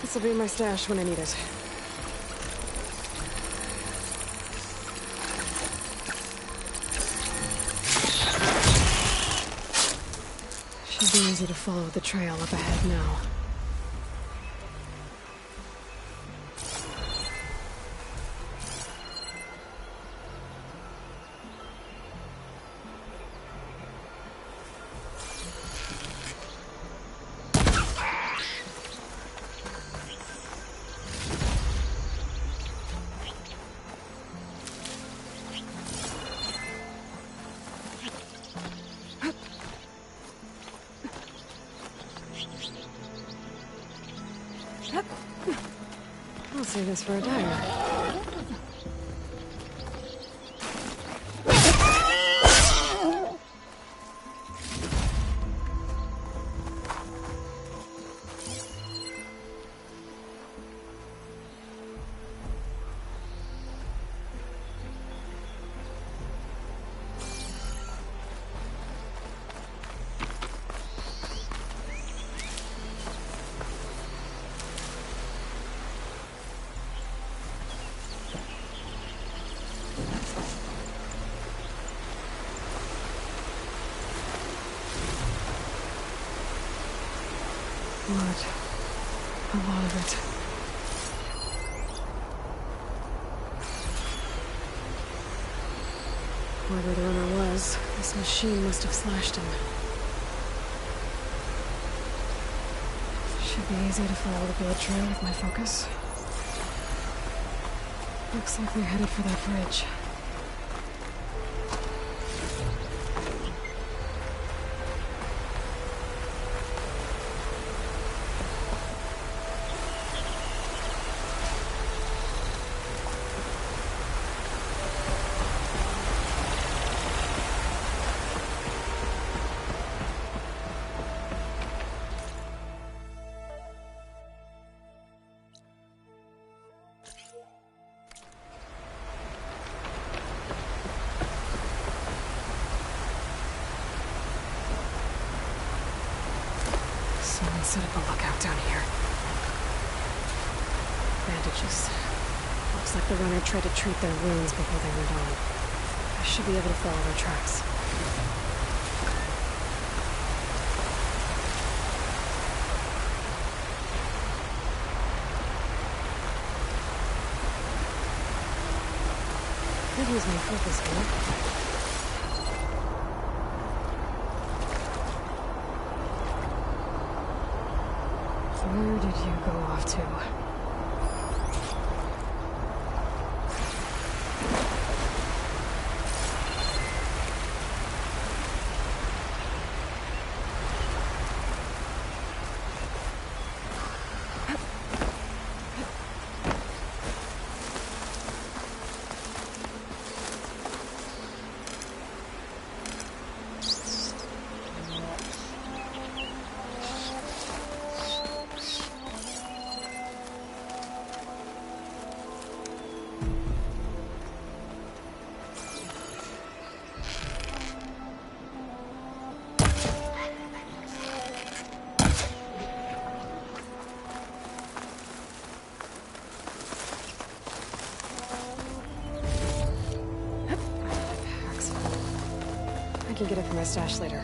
This'll be my stash when I need it. Should be easy to follow the trail up ahead now. I'll save this for a dagger. Blood. A lot of it. Whoever the runner was, this machine must have slashed him. Should be easy to follow the blood trail with my focus. Looks like they're headed for that bridge. Someone set up a lookout down here. Bandages. Looks like the runner tried to treat their wounds before they went on. I should be able to follow their tracks. Could use my focus here. Where did you go off to? I can get it from my stash later.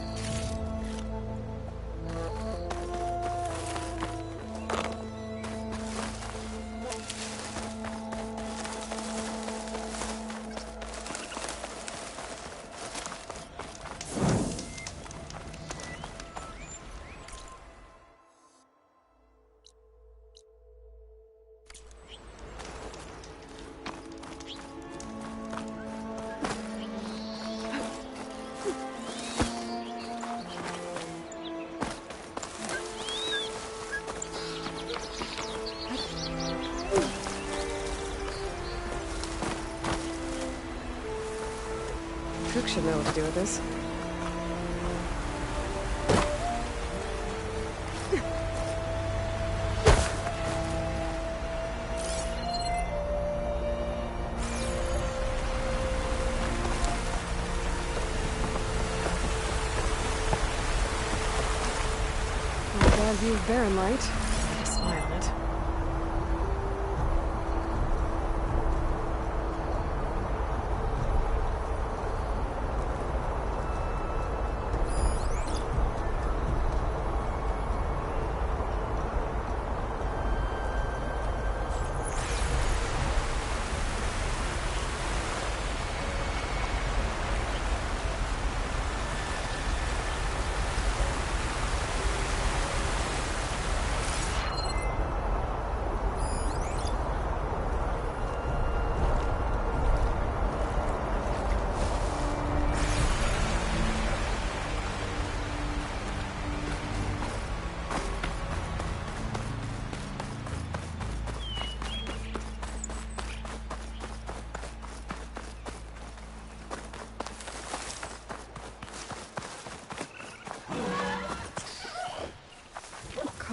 Cook should know what to do with this. Not a bad view of barren light. I smile at it.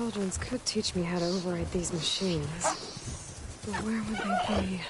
cauldrons could teach me how to override these machines. But where would they be?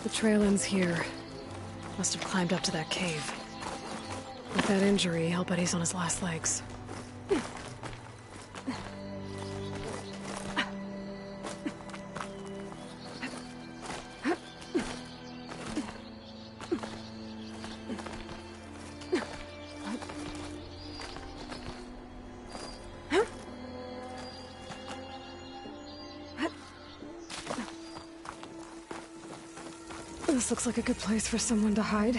The trail ends here. Must have climbed up to that cave. With that injury, I'll bet he's on his last legs. This looks like a good place for someone to hide.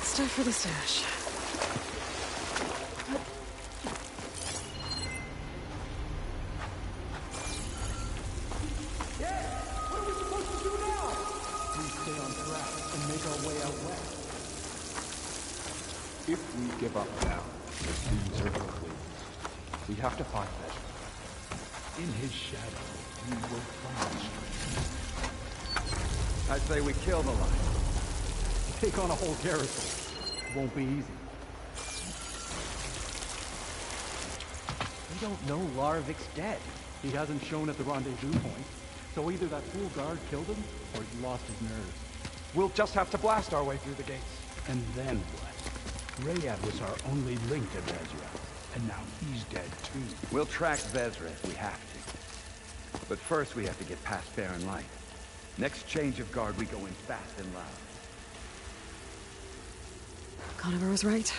It's time for the stash. If we give up now, the deeds are complete. We have to find Bezra. In his shadow, we will find strength. I say we kill the lion. Take on a whole garrison. Won't be easy. We don't know Larvik's dead. He hasn't shown at the rendezvous point, so either that fool guard killed him, or he lost his nerve. We'll just have to blast our way through the gates. And then what? Rayad was our only link to Vezra, and now he's dead too. We'll track Vezra if we have to. But first we have to get past Barren Light. Next change of guard, we go in fast and loud. Conover was right.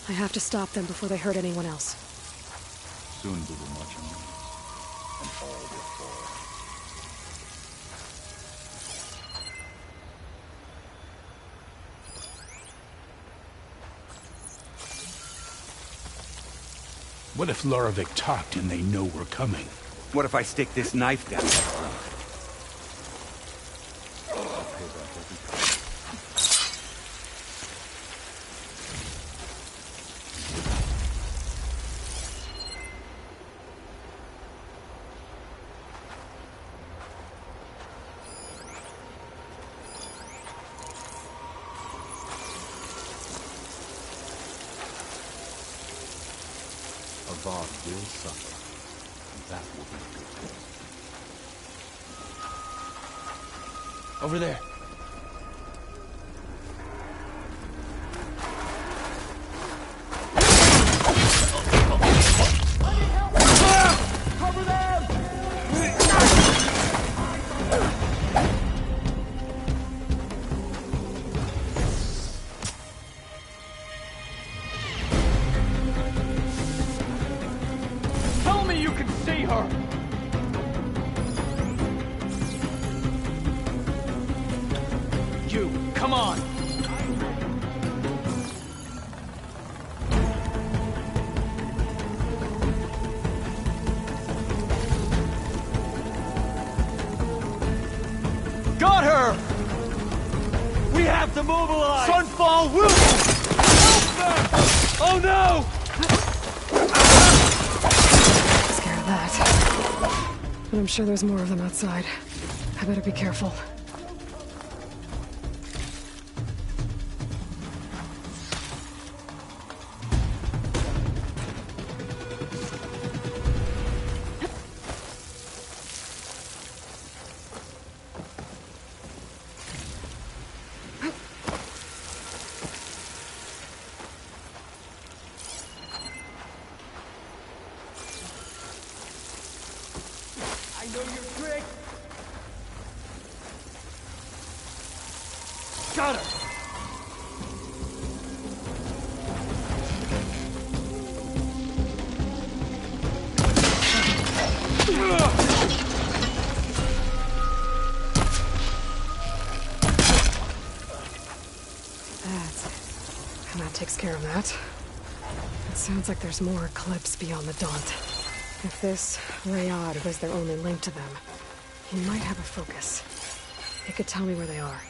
I have to stop them before they hurt anyone else. Soon we will march on these, and all will fall. What if Loravik talked and they know we're coming? What if I stick this knife down their throat? Avad will suffer, and that will be good. Over there. do. Come on! Got her! We have to mobilize! Sunfall will help them! Oh no! Scared of that. But I'm sure there's more of them outside. I better be careful. I know your trick! Got her! That's it. And that takes care of that. It sounds like there's more Eclipse beyond the Daunt. If this Rayad was their only link to them, he might have a focus. He could tell me where they are.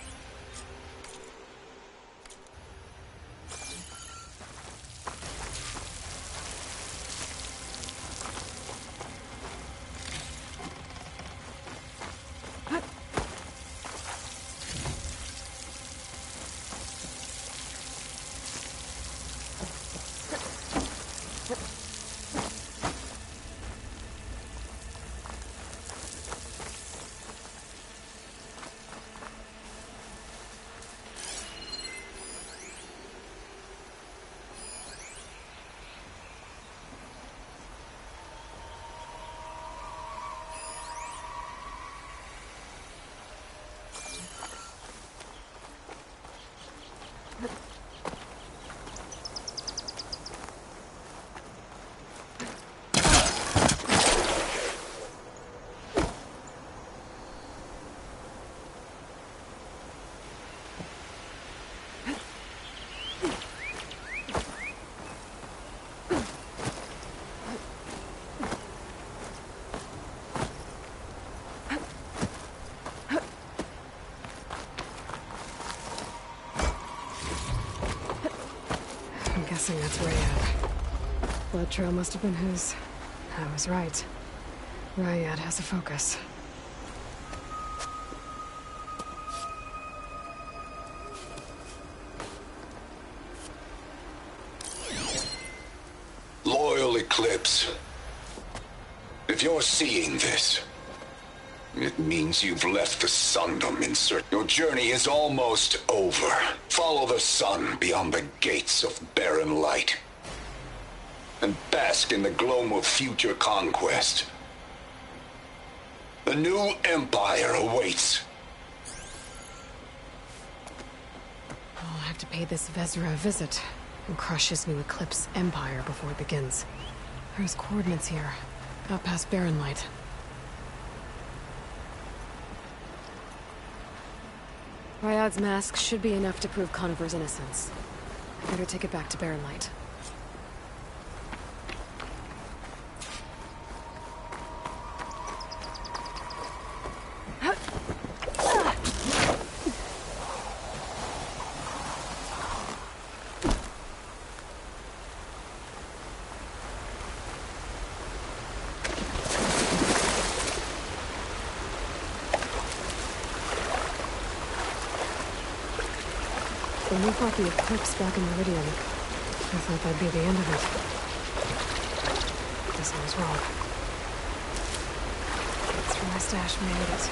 I'm guessing that's Rayad. Blood trail must have been his. I was right. Rayad has a focus. Loyal Eclipse. If you're seeing this, it means you've left the Sundom in search. Your journey is almost over. Follow the sun beyond the gates of barren light. And bask in the gloam of future conquest. The new empire awaits. I'll have to pay this Vezra a visit and crush his new Eclipse empire before it begins. There's coordinates here, out past Barren Light. Ryad's mask should be enough to prove Conover's innocence. I better take it back to Barren Light. When we fought the Eclipse back in Meridian, I thought that'd be the end of it. Guess I was wrong. That's where my stash made it.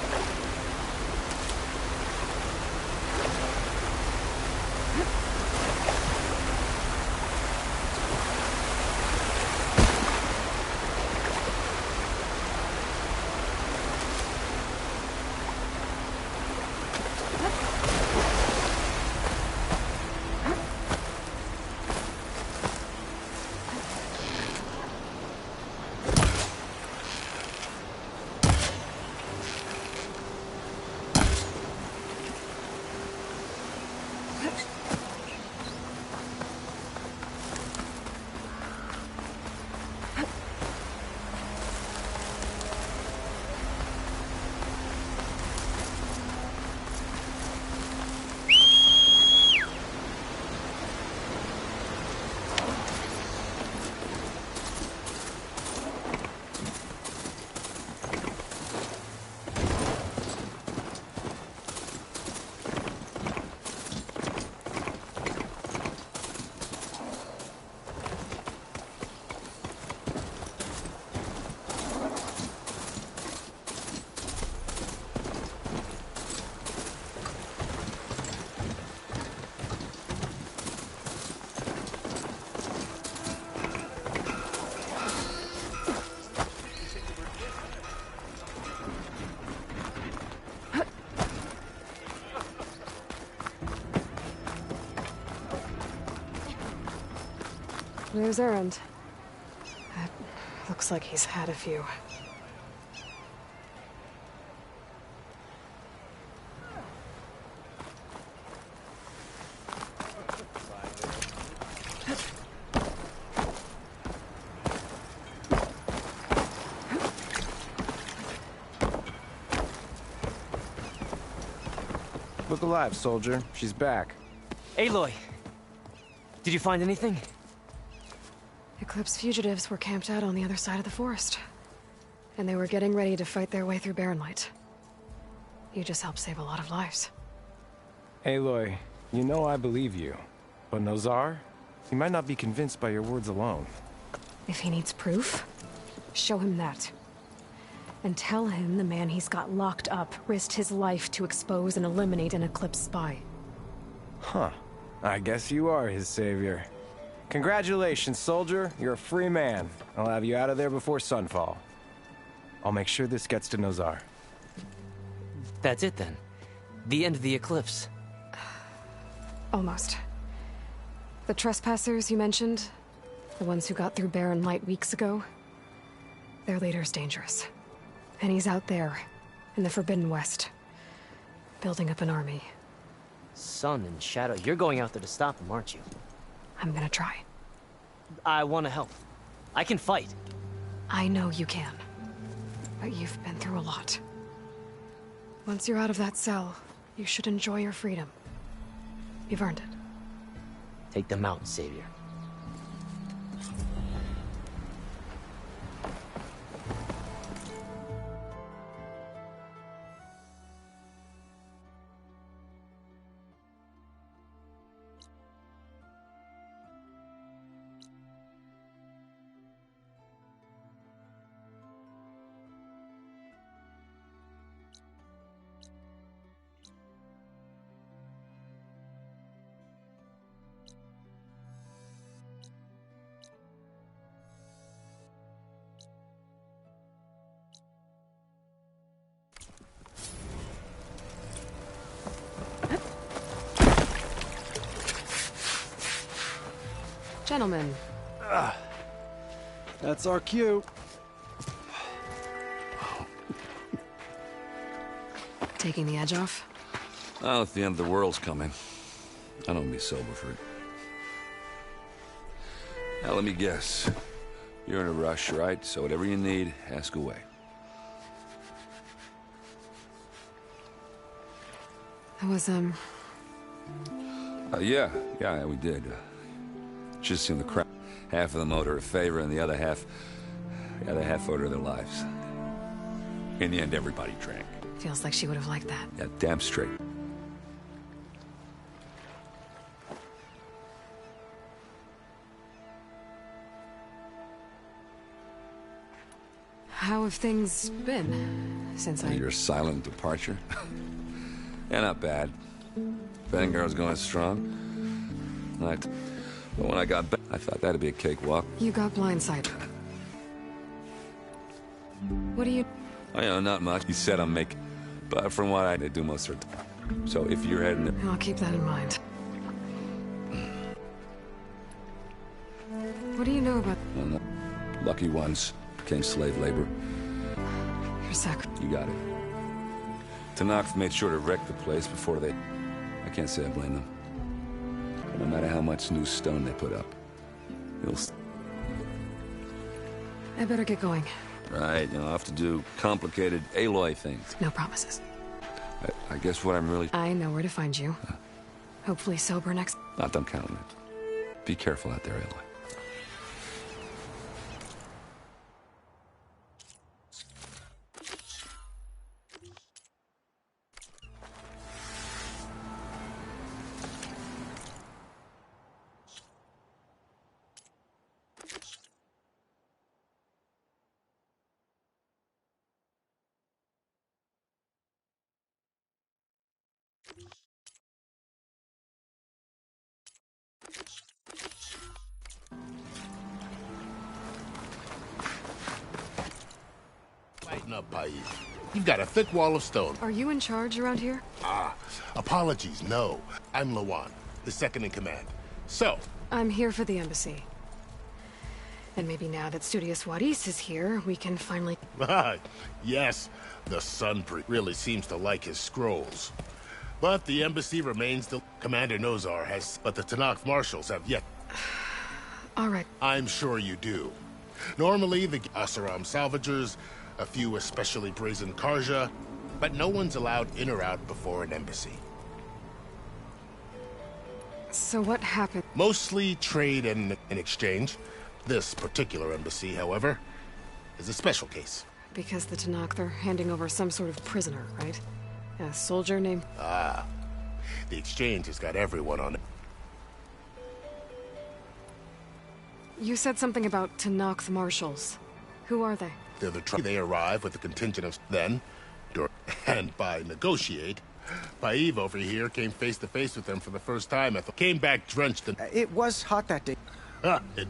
There's Erend. That looks like he's had a few. Look alive, soldier. She's back. Aloy! Did you find anything? Eclipse fugitives were camped out on the other side of the forest. And they were getting ready to fight their way through Barren Light. You just helped save a lot of lives. Aloy, you know I believe you. But Nozar? He might not be convinced by your words alone. If he needs proof, show him that. And tell him the man he's got locked up risked his life to expose and eliminate an Eclipse spy. Huh. I guess you are his savior. Congratulations, soldier. You're a free man. I'll have you out of there before sunfall. I'll make sure this gets to Nozar. That's it then. The end of the Eclipse. Almost. The trespassers you mentioned, the ones who got through Barren Light weeks ago, their leader's dangerous. And he's out there, in the Forbidden West, building up an army. Sun and Shadow, you're going out there to stop him, aren't you? I'm gonna try. I want to help. I can fight. I know you can. But you've been through a lot. Once you're out of that cell, you should enjoy your freedom. You've earned it. Take them out, Savior. Gentlemen. That's our cue. Taking the edge off? Well, if the end of the world's coming, I don't be sober for it. Now, let me guess. You're in a rush, right? So whatever you need, ask away. That was, Yeah, we did. Just seemed the crowd. Half of them owed her a favor, and the other half owed her their lives. In the end, everybody drank. feels like she would have liked that. Yeah, damn straight. How have things been since Your silent departure? Yeah, not bad. Vanguard's going strong. But when I got back, I thought that'd be a cakewalk. You got blindsided. What do you... Oh, you know, not much. He said I'm making... But from what I do most of the time. So if you're heading... I'll keep that in mind. What do you know about... Well, lucky ones became slave labor. your sac... You got it. Tanakh made sure to wreck the place before they... I can't say I blame them. No matter how much new stone they put up. You'll... I better get going. Right, you know, I'll have to do complicated Aloy things. No promises. I guess what I'm really... I know where to find you. Hopefully sober next... Not done counting it. Be careful out there, Aloy. Lighten up, Pais. You've got a thick wall of stone. Are you in charge around here? Apologies, no. I'm Lawan, the second in command. So, I'm here for the embassy. And maybe now that Studious Wadis is here, we can finally... Yes, the Sun really seems to like his scrolls. But the embassy remains the... Commander Nozar has... But the Tanakh marshals have yet... All right. I'm sure you do. Normally, the Asaram salvagers, a few especially brazen Karja, but no one's allowed in or out before an embassy. So what happened? Mostly trade and exchange. This particular embassy, however, is a special case. Because the Tanakh, they're handing over some sort of prisoner, right? A soldier named... Ah. The exchange has got everyone on it. You said something about Tanakh marshals. Who are they? They're they arrive with a contingent of and by negotiate, Paiv over here came face to face with them for the first time. Came back drenched in... It was hot that day. It...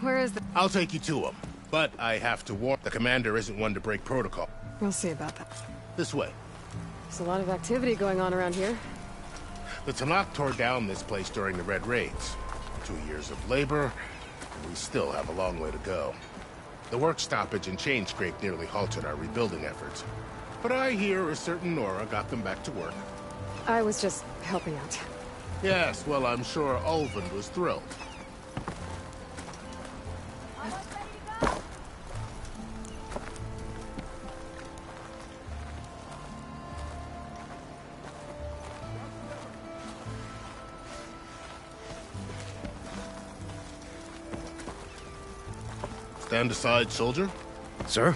Where is the... I'll take you to him, but I have to warn the commander isn't one to break protocol. We'll see about that. This way. There's a lot of activity going on around here. The Tanakh tore down this place during the Red Raids. 2 years of labor, and we still have a long way to go. The work stoppage and chain scrape nearly halted our rebuilding efforts. But I hear a certain Nora got them back to work. I was just helping out. Yes, well, I'm sure Ulvund was thrilled. Stand aside, soldier. Sir?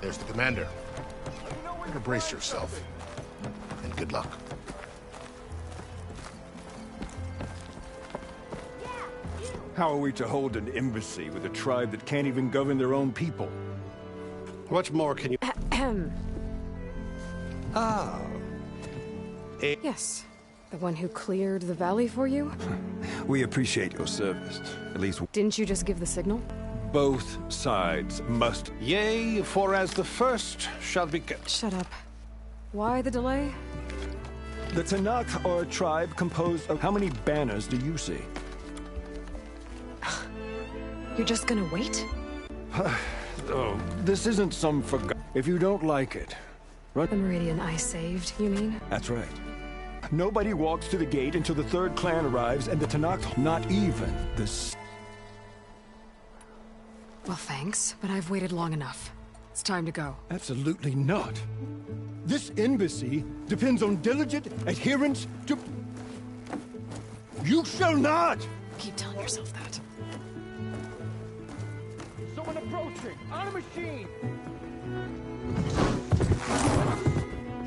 There's the commander. Brace yourself. And good luck. How are we to hold an embassy with a tribe that can't even govern their own people? What more can you... Ah. Yes. The one who cleared the valley for you? We appreciate your service. At least... Didn't you just give the signal? Both sides must... Yea, for as the first shall be... Shut up. Why the delay? The Tanakh are a tribe composed of... How many banners do you see? You're just gonna wait? Oh, this isn't some forgot... If you don't like it... Run... The Meridian I saved, you mean? That's right. Nobody walks to the gate until the third clan arrives, and the Tanakh, not even the... Well, thanks, but I've waited long enough. It's time to go. Absolutely not. This embassy depends on diligent adherence to... You shall not! Keep telling yourself that. Someone approaching! On a machine!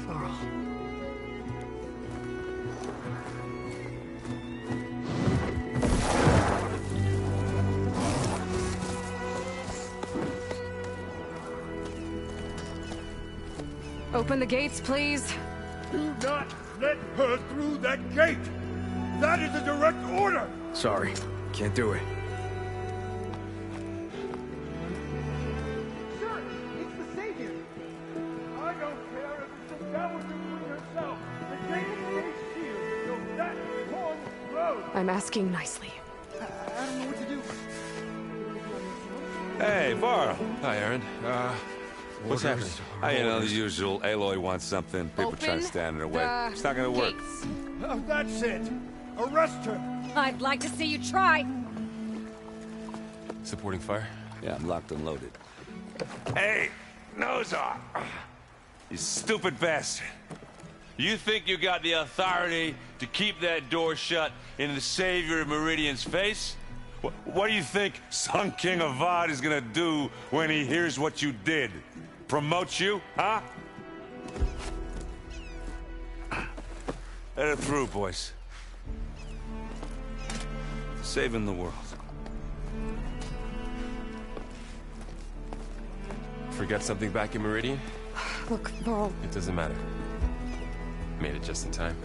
Varl. Open the gates, please. Do not let her through that gate! That is a direct order! Sorry, can't do it. Sure, it's the Savior! I don't care if it's the Dowager Queen herself! The gate is sealed, so that one road! I'm asking nicely. I don't know what to do. Hey, Varl. Hi, Aaron. What's happening? You know, the usual. Aloy wants something. People try to stand in her way. It's not gonna work. Oh, that's it! Arrest her! I'd like to see you try. Supporting fire? Yeah, I'm locked and loaded. Hey, Nozar! You stupid bastard. You think you got the authority to keep that door shut in the Savior of Meridian's face? What do you think Sun King Avad is gonna do when he hears what you did? Promote you, huh? Let it through, boys. Saving the world. Forgot something back in Meridian? Look, Varl. It doesn't matter. Made it just in time.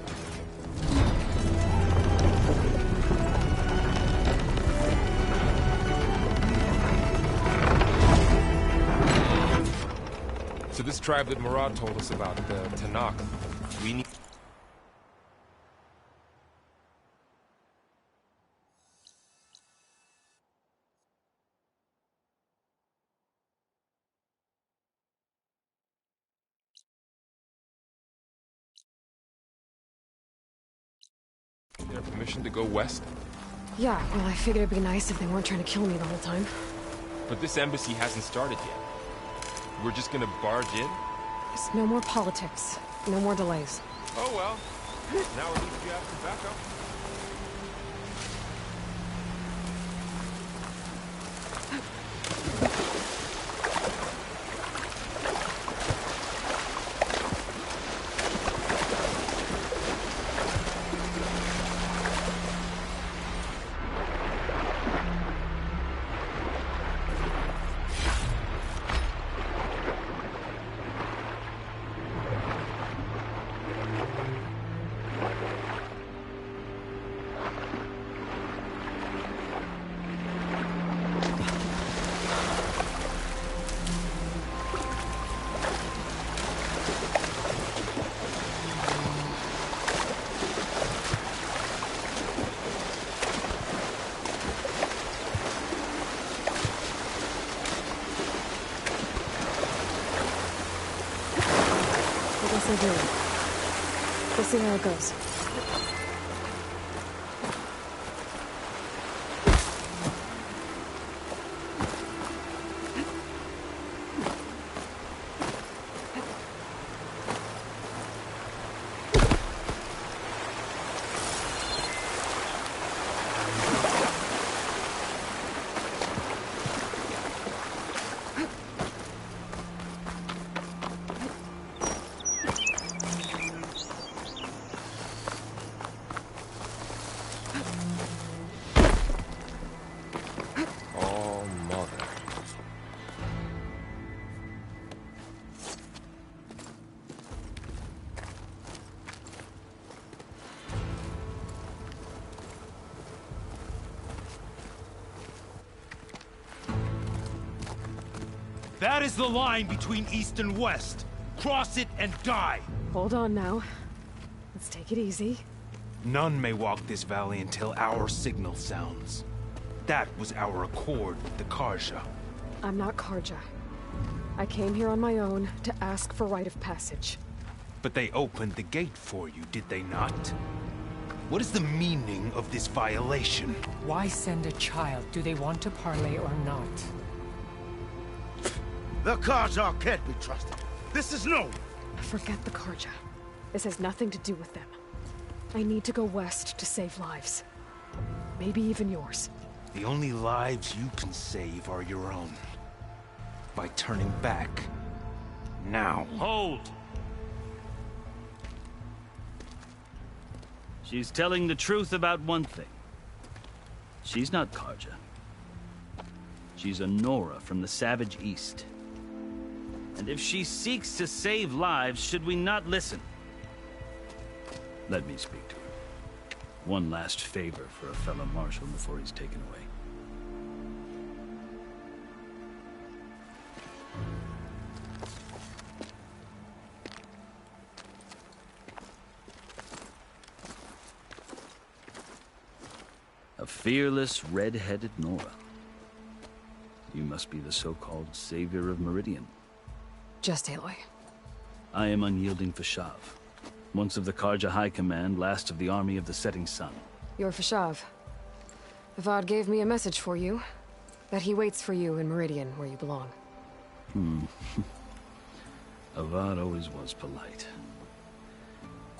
So this tribe that Murad told us about, the Tanakh, we need... Their permission to go west? Yeah, well, I figured it'd be nice if they weren't trying to kill me the whole time. But this embassy hasn't started yet. We're just gonna barge in? Just no more politics. No more delays. Oh well. Now at least you have some backup. I do. We'll see how it goes. That is the line between East and West. Cross it and die. Hold on now. Let's take it easy. None may walk this valley until our signal sounds. That was our accord with the Karja. I'm not Karja. I came here on my own to ask for rite of passage. But they opened the gate for you, did they not? What is the meaning of this violation? Why send a child? Do they want to parley or not? The Karja can't be trusted. This is known. Forget the Karja. This has nothing to do with them. I need to go west to save lives. Maybe even yours. The only lives you can save are your own. By turning back. Now. Hold! She's telling the truth about one thing. She's not Karja. She's a Nora from the Savage East. And if she seeks to save lives, should we not listen? Let me speak to her. One last favor for a fellow marshal before he's taken away. A fearless, red-headed Nora. You must be the so-called savior of Meridian. Just Aloy. I am unyielding Fashav. Once of the Karja High Command, last of the army of the Setting Sun. You're Fashav. Avad gave me a message for you. That he waits for you in Meridian, where you belong. Avad always was polite.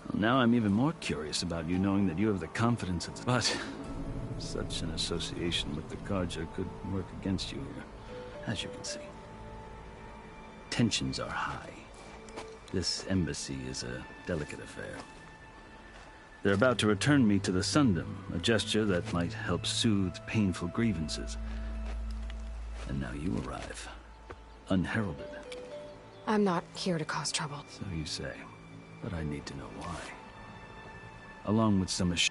Well, now I'm even more curious about you knowing that you have the confidence of the... But such an association with the Karja could work against you here, as you can see. Tensions are high. This embassy is a delicate affair. They're about to return me to the Sundom, a gesture that might help soothe painful grievances. And now you arrive, unheralded. I'm not here to cause trouble. So you say, but I need to know why. Along with some assurance.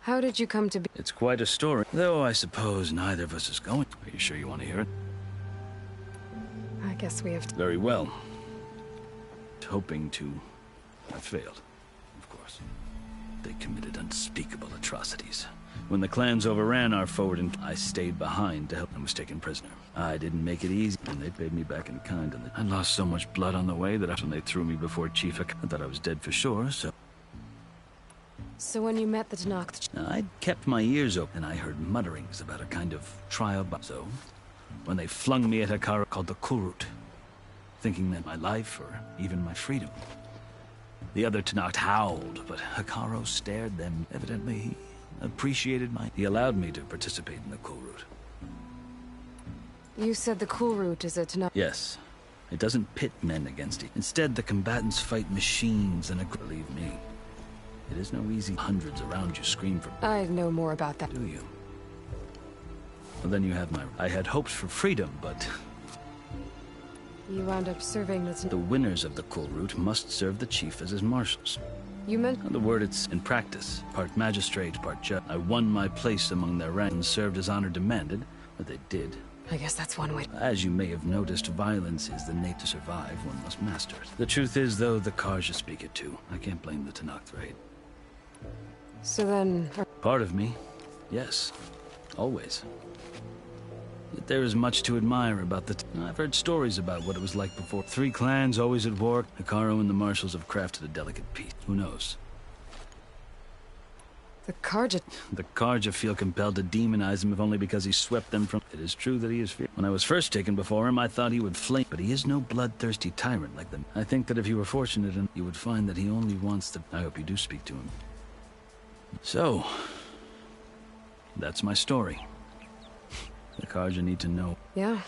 How did you come to be? It's quite a story, though I suppose neither of us is going. Are you sure you want to hear it? I guess we have to. Very well. Hoping to... I failed, of course. They committed unspeakable atrocities. When the clans overran our forward and I stayed behind to help and was taken prisoner. I didn't make it easy, and they paid me back in kind. And I lost so much blood on the way that when they threw me before Chief, I thought I was dead for sure, so... So when you met the Tenakth... I'd kept my ears open, and I heard mutterings about a kind of trial. So, when they flung me at Hekara called the Kulrut, thinking that my life or even my freedom. The other Tenakth howled, but Hekaro stared them. Evidently, he appreciated He allowed me to participate in the Kulrut. You said the Kulrut is a Tenakth... Yes. It doesn't pit men against each. Instead, the combatants fight machines and believe me. It is no easy. Hundreds around you scream for... I know more about that. Do you? Well, then you have my... I had hoped for freedom, but... You wound up serving the... The winners of the Kulrut must serve the chief as his marshals. You meant... The word it's in practice. Part magistrate, part judge. I won my place among their ranks and served as honor demanded, but they did. I guess that's one way. As you may have noticed, violence is the nature to survive. One must master it. The truth is, though, the Karja speak it too. I can't blame the Tenakth raid. So then... Part of me, yes. Always. Yet there is much to admire about the... I've heard stories about what it was like before. 3 clans always at war. Hekaro and the marshals have crafted a delicate peace. Who knows? The Karja... The Karja feel compelled to demonize him if only because he swept them from... It is true that he is feared. When I was first taken before him, I thought he would flame. But he is no bloodthirsty tyrant like them. I think that if you were fortunate, you would find that he only wants to... I hope you do speak to him. So... That's my story. The Karja need to know. Yeah.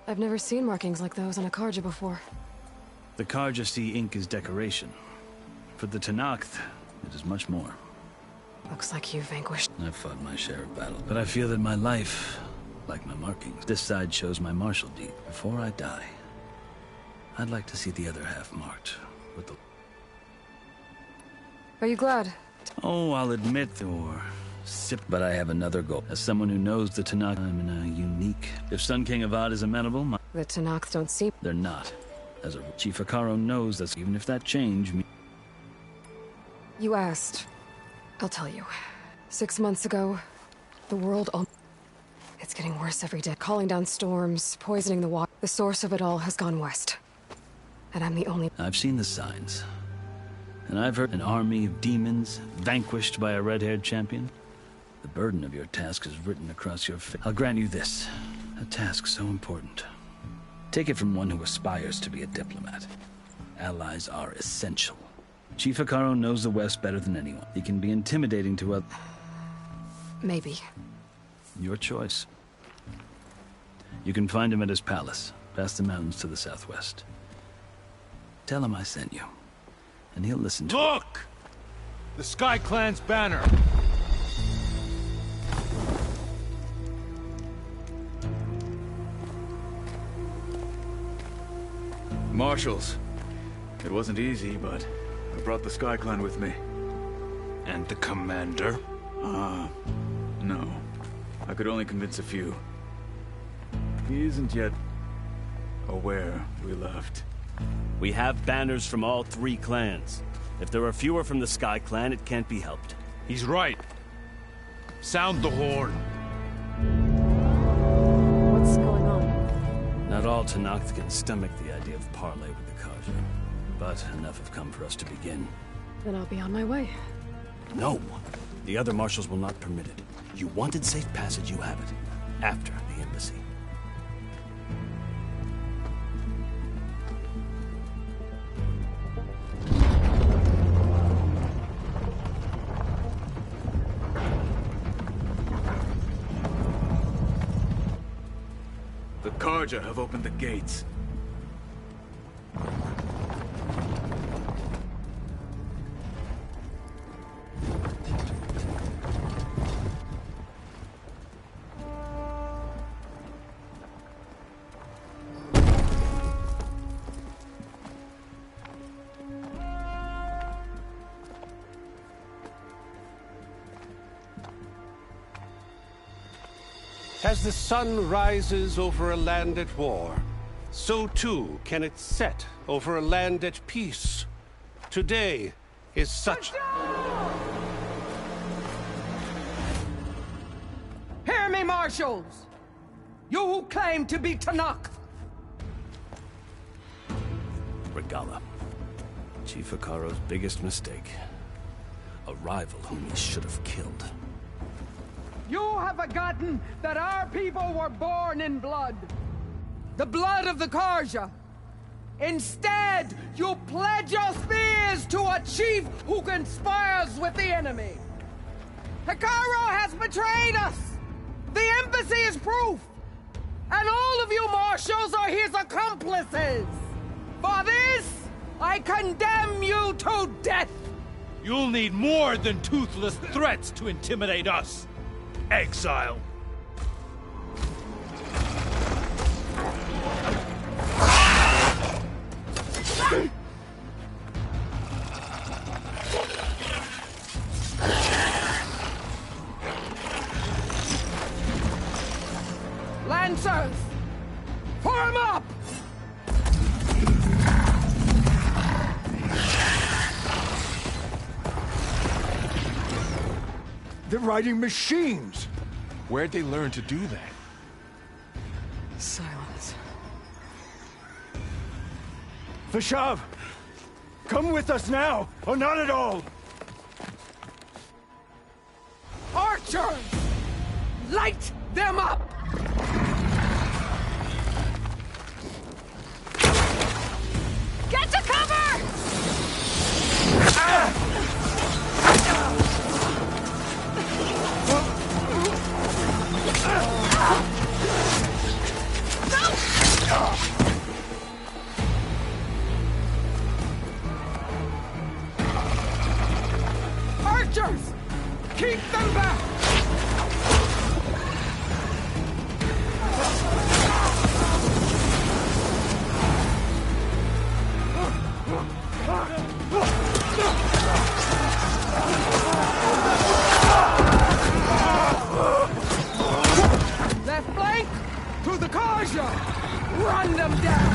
I've never seen markings like those on a Karja before. The Karja see ink as decoration. For the Tenakth, it is much more. Looks like you vanquished. I've fought my share of battles, but I feel that my life, like my markings, this side shows my martial deed. Before I die, I'd like to see the other half marked with the... Are you glad? Oh, I'll admit, or sip. But I have another goal. As someone who knows the Tenakth, I'm in a unique... If Sun King Avad is amenable, The Tenakth don't seem... They're not. As a Chief Hekaro knows that even if that change... You asked. I'll tell you. 6 months ago, the world It's getting worse every day. Calling down storms, poisoning the water. The source of it all has gone west. And I'm the only... I've seen the signs. And I've heard an army of demons vanquished by a red-haired champion. The burden of your task is written across your face. I'll grant you this. A task so important. Take it from one who aspires to be a diplomat. Allies are essential. Chief Hekaro knows the West better than anyone. He can be intimidating to others. Maybe. Your choice. You can find him at his palace, past the mountains to the southwest. Tell him I sent you, and he'll listen to you. Look! The Sky Clan's banner! Marshals. It wasn't easy, but I brought the Sky Clan with me. And the commander? No. I could only convince a few. He isn't yet aware we left. We have banners from all 3 clans. If there are fewer from the Sky Clan, it can't be helped. He's right. Sound the horn. What's going on? Not all Tenakth can stomach the idea of parley with the Karja. But enough have come for us to begin. Then I'll be on my way. No. The other marshals will not permit it. You wanted safe passage, you have it. After the embassy. The Karja have opened the gates. As the sun rises over a land at war, so too can it set over a land at peace. Today is such... Hear me, marshals! You who claim to be Tanakh! Regala. Chief Hikaro's biggest mistake. A rival whom he should have killed. You have forgotten that our people were born in blood. The blood of the Karja. Instead, you pledge your spears to a chief who conspires with the enemy. Hikaro has betrayed us! The embassy is proof! And all of you marshals are his accomplices! For this, I condemn you to death! You'll need more than toothless threats to intimidate us. Exile. Lancers! Form up! They're riding machines! Where'd they learn to do that? Silence. Vashav! Come with us now, or not at all! Archers! Light them up! Get to cover! Archers! Keep them back! Left flank! To the Karja! Run them down!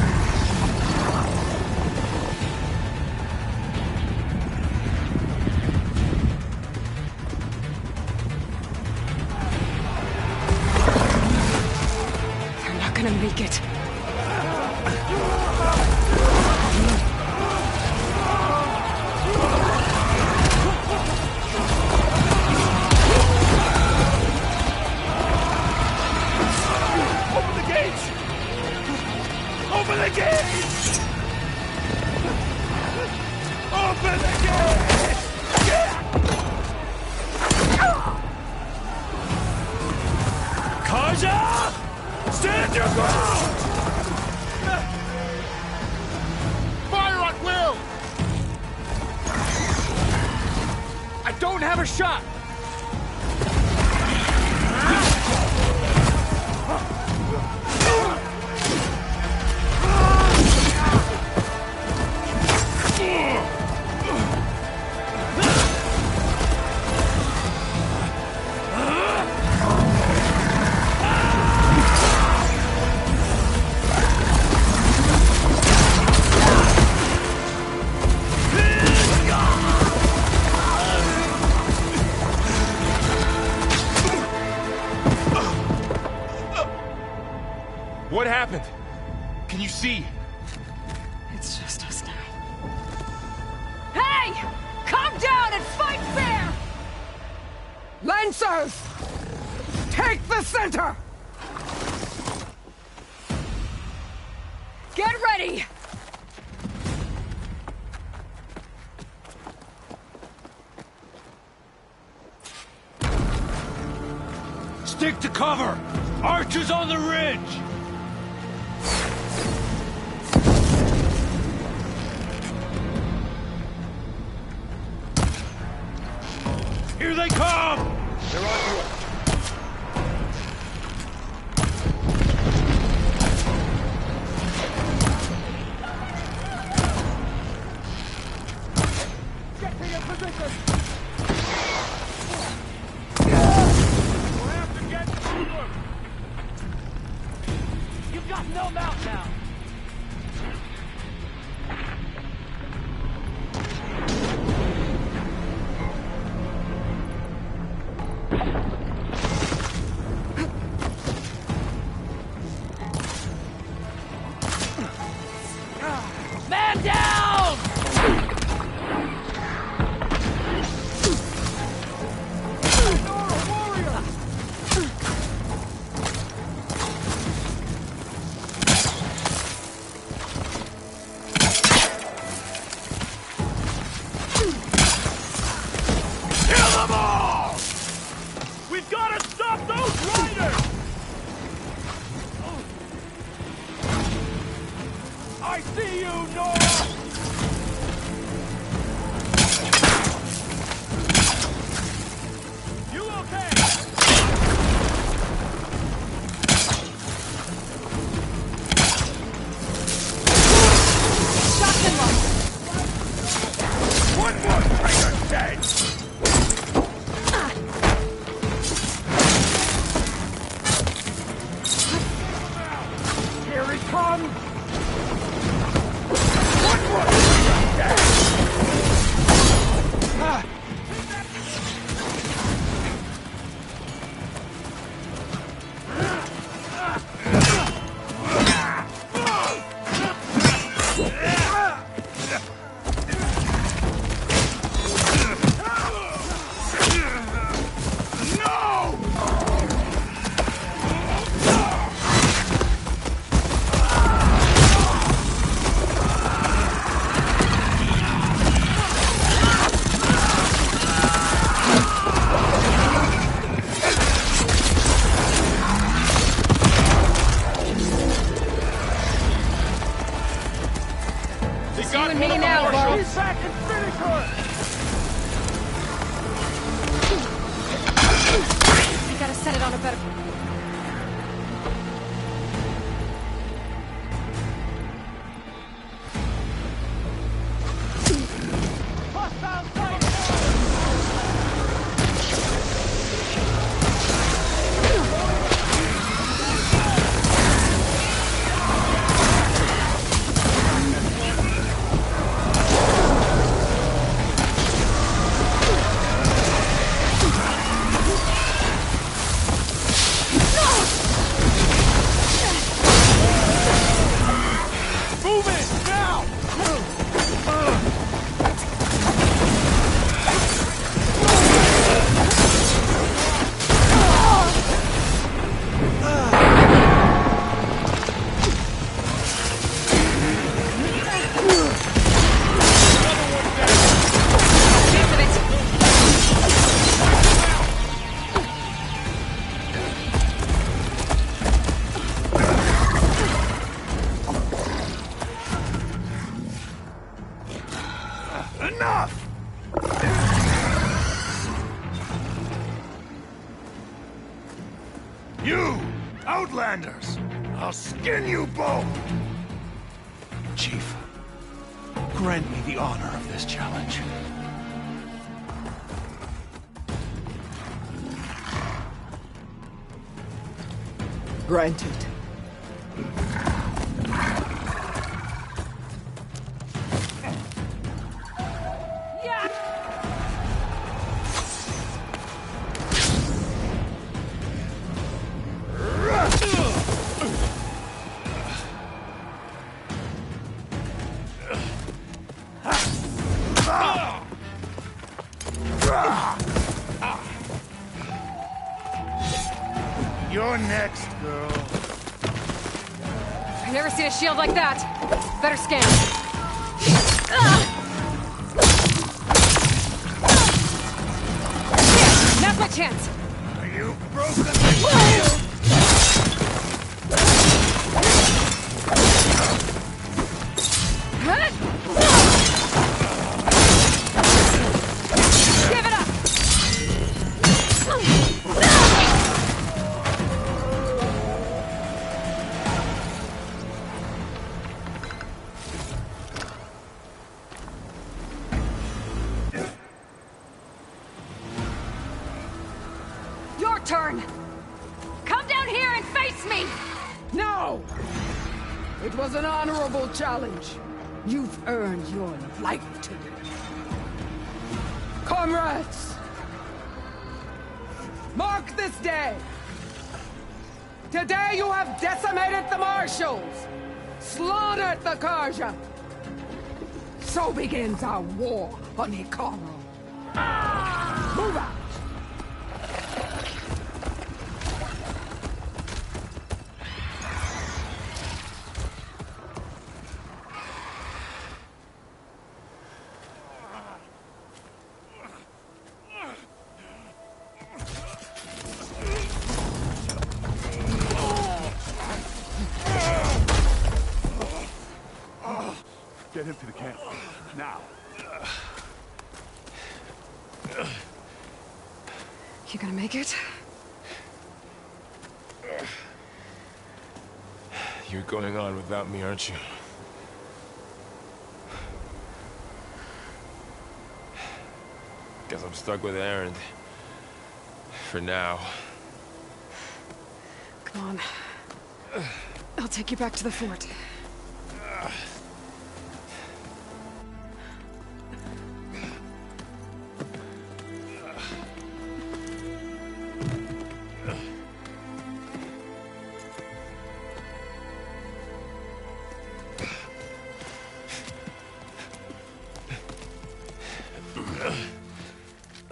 They're not gonna make it. Open the gates! Open the gates! Open the gates! Karja! Stand your ground! Fire at will! I don't have a shot! What happened? Can you see? It's just us now. Hey! Calm down and fight fair! Lancers! Take the center! Get ready! Stick to cover! Archers on the ridge! Here they come! They're on to us. Get to your position! We'll have to get through them. You and me now, Bo. He's back and finish her! We gotta set it on a better... Enough! You, Outlanders! I'll skin you both! Chief, grant me the honor of this challenge. Granted. You're next, girl. I've never seen a shield like that. Better scan. Here, now's my chance. You've broken the shield! Give it up! Your turn! Come down here and face me! No! It was an honorable challenge. You've earned your life today. Comrades! Mark this day! Today you have decimated the Marshals! Slaughtered the Karja! So begins our war on Hikaru. Move out! Get him to the camp. Now. You gonna make it? You're going on without me, aren't you? Guess I'm stuck with Erend. For now. Come on. I'll take you back to the fort.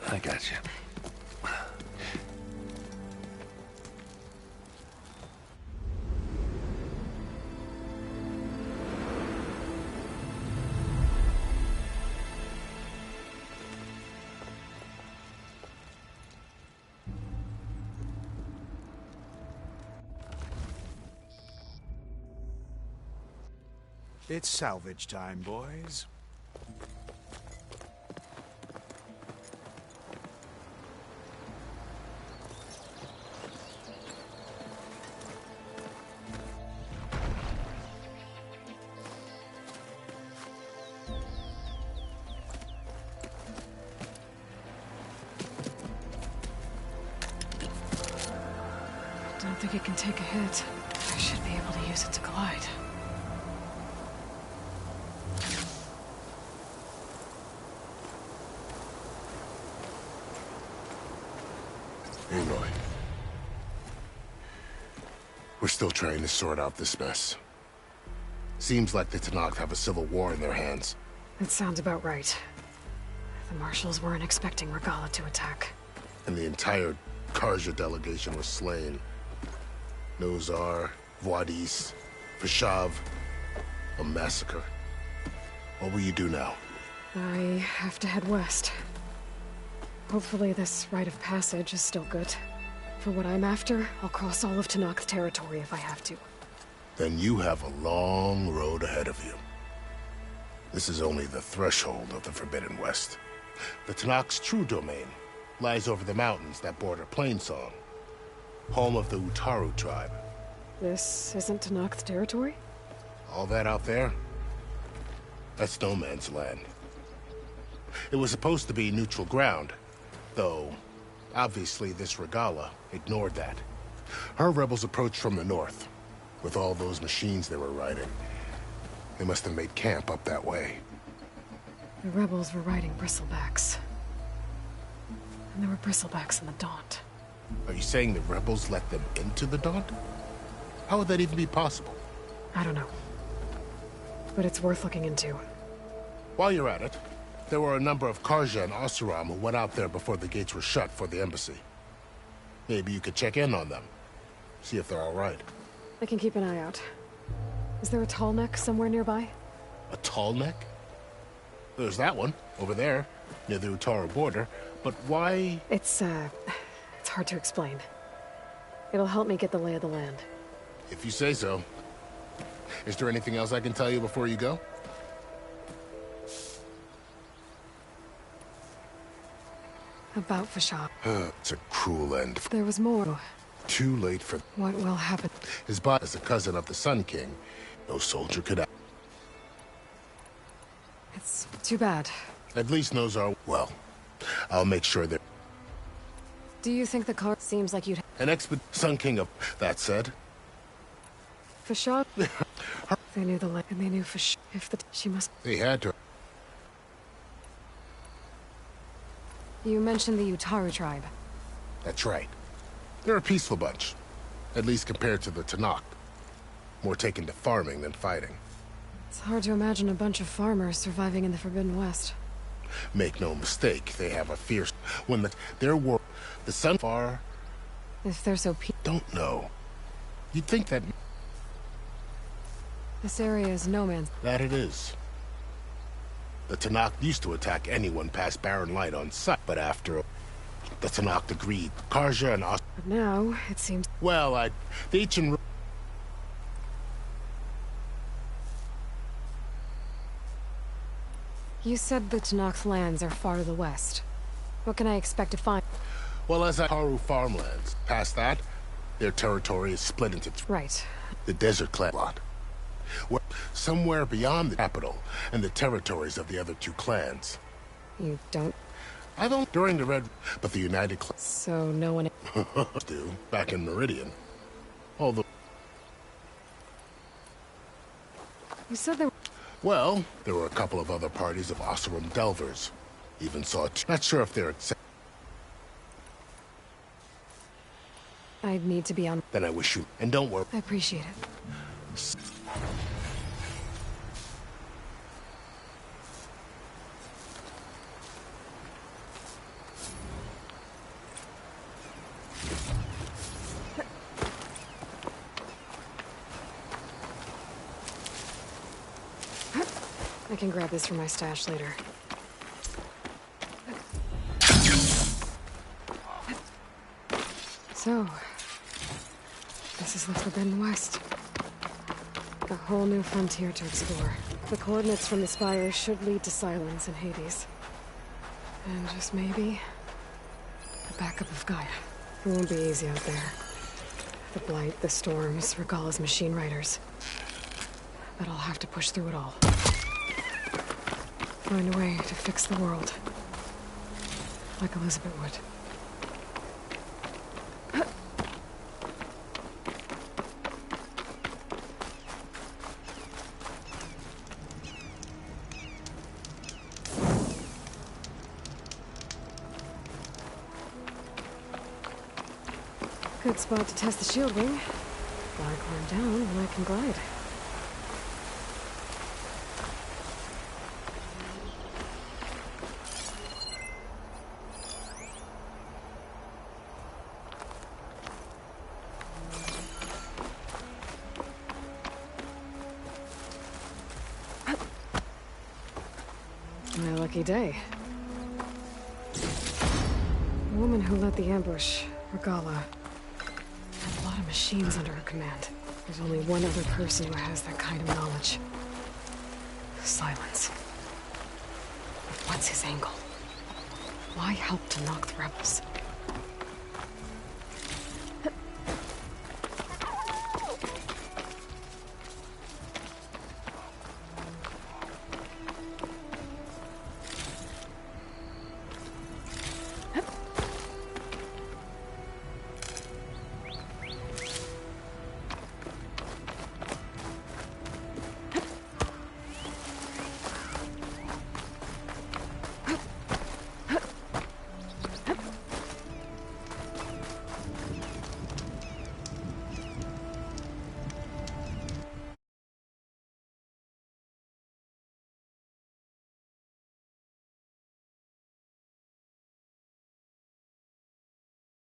I got you. It's salvage time, boys. Don't think it can take a hit. I should be able to use it to glide. Aloy. We're still trying to sort out this mess. Seems like the Tenakth have a civil war in their hands. That sounds about right. The marshals weren't expecting Regala to attack. And the entire Karja delegation was slain. Nozar, Voidis, Vishav. A massacre. What will you do now? I have to head west. Hopefully this rite of passage is still good. For what I'm after, I'll cross all of Tenakth territory if I have to. Then you have a long road ahead of you. This is only the threshold of the Forbidden West. The Tenakth's true domain lies over the mountains that border Plainsong, home of the Utaru tribe. This isn't Tenakth territory? All that out there? That's no man's land. It was supposed to be neutral ground, though obviously this Regala ignored that. Her rebels approached from the north, with all those machines they were riding. They must have made camp up that way. The rebels were riding bristlebacks. And there were bristlebacks in the Daunt. Are you saying the rebels let them into the Daunt? How would that even be possible? I don't know. But it's worth looking into. While you're at it, there were a number of Karja and Oseram who went out there before the gates were shut for the embassy. Maybe you could check in on them. See if they're all right. I can keep an eye out. Is there a tall neck somewhere nearby? A tall neck? There's that one, over there, near the Utaru border. But why? It's hard to explain. It'll help me get the lay of the land. If you say so. Is there anything else I can tell you before you go? About Vishav. It's a cruel end. There was more. Too late for... What will happen? His body is a cousin of the Sun King. No soldier could... It's too bad. At least Nozar... Well, I'll make sure that... Do you think the car seems like you'd... An Sun King of... That said... Vishav? They knew the land, and they knew Vishav. If the... She must... They had to... You mentioned the Utaru tribe. That's right. They're a peaceful bunch. At least compared to the Tenakth. More taken to farming than fighting. It's hard to imagine a bunch of farmers surviving in the Forbidden West. Make no mistake, they have a fierce... When their war... The sun far... If they're so Don't know. You'd think that... This area is no man's... That it is. The Tenakth used to attack anyone past Barren Light on sight, but after... The Tenakth agreed. Karja and Os... But now, it seems... Well, they each and... You said the Tenakth lands are far to the west. What can I expect to find? Well, as Haru farmlands. Past that, their territory is split into... Right. The Desert Clan lot. Somewhere beyond the capital and the territories of the other two clans. You don't... I don't during the Red... But the United Clan... So no one... do, back in Meridian. Although... You said there... Well, there were a couple of other parties of Oseram Delvers. Even saw not sure if they're I'd need to be on... Then I wish you... And don't worry. I appreciate it. I can grab this from my stash later. So, this is the Forbidden West. A whole new frontier to explore. The coordinates from the spires should lead to Silence and Hades. And just maybe, the backup of Gaia. It won't be easy out there. The Blight, the Storms, Regalla's machine riders. But I'll have to push through it all. Find a way to fix the world. Like Elizabeth would. Good spot to test the shield wing. Gotta climb down when I can glide. My lucky day. The woman who led the ambush, Regalla, had a lot of machines under her command. There's only one other person who has that kind of knowledge. Silence. But what's his angle? Why help to knock the rebels?